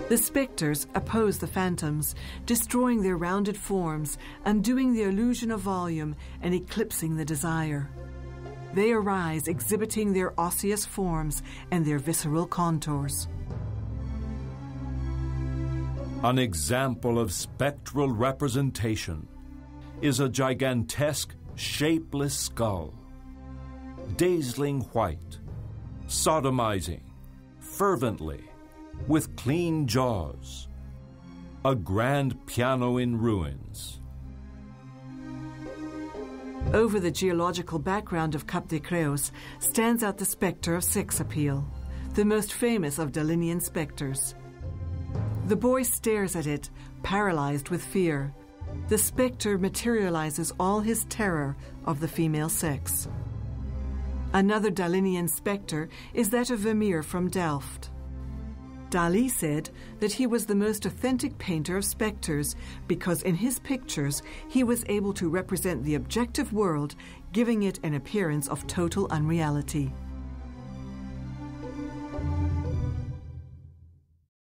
The spectres oppose the phantoms, destroying their rounded forms, undoing the illusion of volume, and eclipsing the desire. They arise exhibiting their osseous forms and their visceral contours. An example of spectral representation is a gigantesque, shapeless skull, dazzling white, sodomizing, fervently, with clean jaws, a grand piano in ruins. Over the geological background of Cap de Creus stands out the spectre of sex appeal, the most famous of Dalinian spectres. The boy stares at it, paralyzed with fear. The spectre materializes all his terror of the female sex. Another Dalinian spectre is that of Vermeer from Delft. Dali said that he was the most authentic painter of spectres because in his pictures he was able to represent the objective world, giving it an appearance of total unreality.